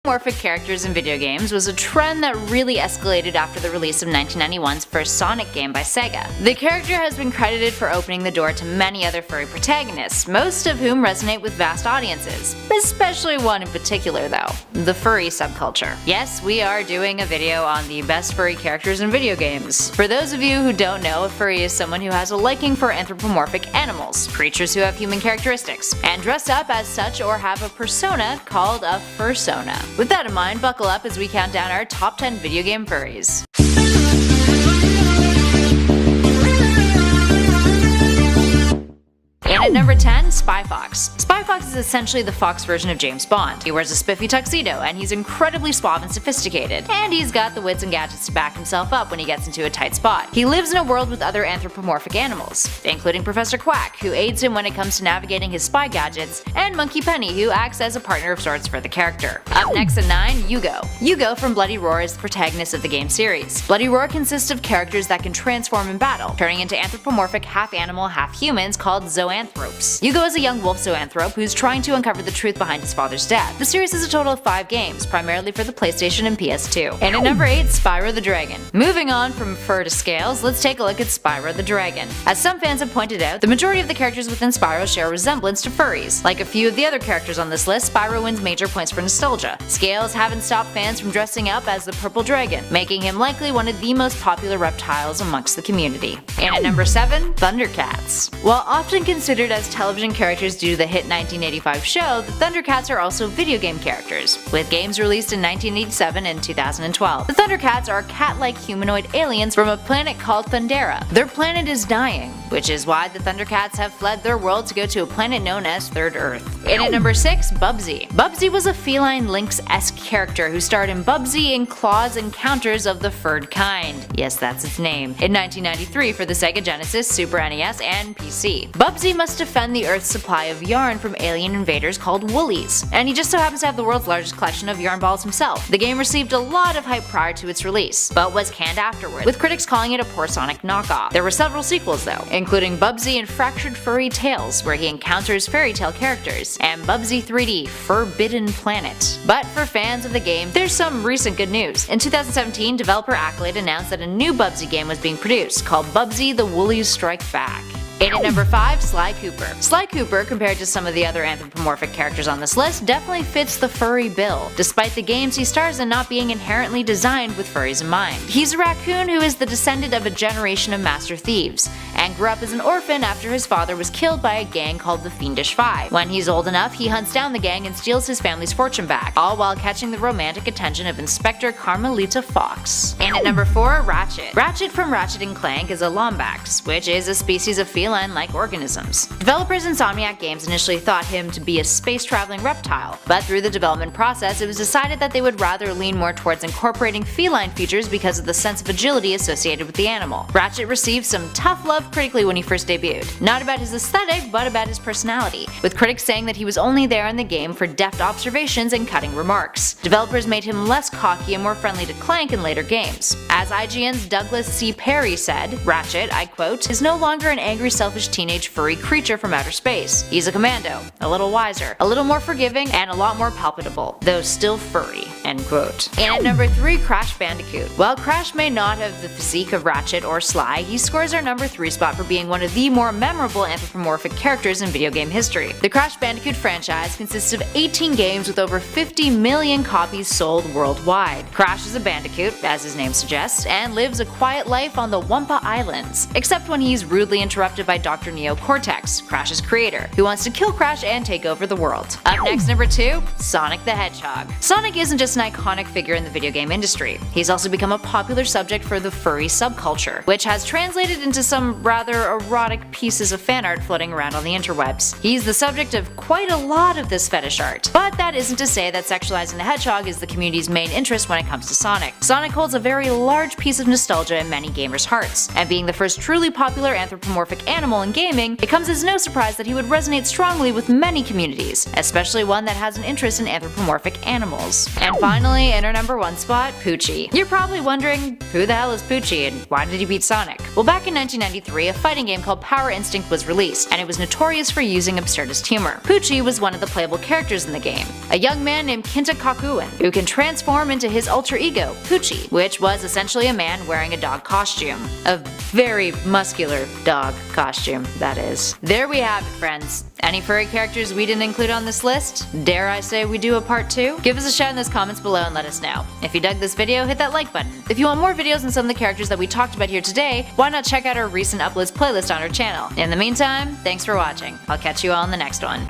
Anthropomorphic characters in video games was a trend that really escalated after the release of 1991's first Sonic game by Sega. The character has been credited for opening the door to many other furry protagonists, most of whom resonate with vast audiences, especially one in particular though, the furry subculture. Yes, we are doing a video on the best furry characters in video games. For those of you who don't know, a furry is someone who has a liking for anthropomorphic animals, creatures who have human characteristics, and dress up as such or have a persona called a fursona. With that in mind, buckle up as we count down our top 10 video game furries. And at number 10, Spy Fox. Spy Fox is essentially the Fox version of James Bond. He wears a spiffy tuxedo, and he's incredibly suave and sophisticated. And he's got the wits and gadgets to back himself up when he gets into a tight spot. He lives in a world with other anthropomorphic animals, including Professor Quack, who aids him when it comes to navigating his spy gadgets, and Monkey Penny, who acts as a partner of sorts for the character. Up next at 9, Yugo. Yugo from Bloody Roar is the protagonist of the game series. Bloody Roar consists of characters that can transform in battle, turning into anthropomorphic half-animal, half-humans called zoanthropes. Yugo is a young wolf zoanthrope who's trying to uncover the truth behind his father's death. The series has a total of 5 games, primarily for the PlayStation and PS2. And at number 8, Spyro the Dragon. Moving on from fur to scales, let's take a look at Spyro the Dragon. As some fans have pointed out, the majority of the characters within Spyro share a resemblance to furries. Like a few of the other characters on this list, Spyro wins major points for nostalgia. Scales haven't stopped fans from dressing up as the Purple Dragon, making him likely one of the most popular reptiles amongst the community. And at number 7, Thundercats. While often considered as television characters due to the hit 1985 show, the Thundercats are also video game characters, with games released in 1987 and 2012. The Thundercats are cat-like humanoid aliens from a planet called Thundera. Their planet is dying, which is why the Thundercats have fled their world to go to a planet known as Third Earth. And at number 6, Bubsy. Bubsy was a feline lynx-esque character who starred in Bubsy and Claw's Encounters of the Furred Kind. Yes, that's its name. In 1993 for the Sega Genesis, Super NES, and PC. Bubsy must defend the Earth's supply of yarn from alien invaders called woolies, and he just so happens to have the world's largest collection of yarn balls himself. The game received a lot of hype prior to its release, but was canned afterward, with critics calling it a poor Sonic knockoff. There were several sequels though, including Bubsy and Fractured Furry Tales, where he encounters fairy tale characters, and Bubsy 3D Forbidden Planet. But for fans of the game, there's some recent good news. In 2017, developer Accolade announced that a new Bubsy game was being produced, called Bubsy the Woolies Strike Back. And at number 5, Sly Cooper. Sly Cooper, compared to some of the other anthropomorphic characters on this list, definitely fits the furry bill, despite the games he stars in not being inherently designed with furries in mind. He's a raccoon who is the descendant of a generation of master thieves, and grew up as an orphan after his father was killed by a gang called the Fiendish Five. When he's old enough, he hunts down the gang and steals his family's fortune back, all while catching the romantic attention of Inspector Carmelita Fox. And at number 4, Ratchet. Ratchet from Ratchet & Clank is a lombax, which is a species of feline-like organisms. Developers Insomniac Games initially thought him to be a space-traveling reptile, but through the development process it was decided that they would rather lean more towards incorporating feline features because of the sense of agility associated with the animal. Ratchet received some tough love critically when he first debuted, not about his aesthetic but about his personality, with critics saying that he was only there in the game for deft observations and cutting remarks. Developers made him less cocky and more friendly to Clank in later games. As IGN's Douglas C. Perry said, Ratchet, I quote, is no longer an angry, selfish teenage furry creature from outer space. He's a commando, a little wiser, a little more forgiving, and a lot more palpable, though still furry, end quote. And at number 3, Crash Bandicoot. While Crash may not have the physique of Ratchet or Sly, he scores our number 3 spot for being one of the more memorable anthropomorphic characters in video game history. The Crash Bandicoot franchise consists of 18 games with over 50 million copies sold worldwide. Crash is a bandicoot, as his name suggests, and lives a quiet life on the Wumpa Islands, except when he's rudely interrupted by Dr. Neo Cortex, Crash's creator, who wants to kill Crash and take over the world. Up next, number 2, Sonic the Hedgehog. Sonic isn't just an iconic figure in the video game industry, he's also become a popular subject for the furry subculture, which has translated into some rather erotic pieces of fan art floating around on the interwebs. He's the subject of quite a lot of this fetish art, but that isn't to say that sexualizing the hedgehog is the community's main interest when it comes to Sonic. Sonic holds a very large piece of nostalgia in many gamers' hearts, and being the first truly popular anthropomorphic animal in gaming, it comes as no surprise that he would resonate strongly with many communities, especially one that has an interest in anthropomorphic animals. And finally, in our number 1 spot, Poochie. You're probably wondering, who the hell is Poochie and why did he beat Sonic? Well, back in 1993, a fighting game called Power Instinct was released, and it was notorious for using absurdist humor. Poochie was one of the playable characters in the game, a young man named Kinta Kakuen, who can transform into his alter ego, Poochie, which was essentially a man wearing a dog costume. A very muscular dog costume, that is. There we have it, friends. Any furry characters we didn't include on this list? Dare I say we do a part 2? Give us a shout in those comments below and let us know. If you dug this video, hit that like button. If you want more videos on some of the characters that we talked about here today, why not check out our recent uploads playlist on our channel. In the meantime, thanks for watching. I'll catch you all in the next one.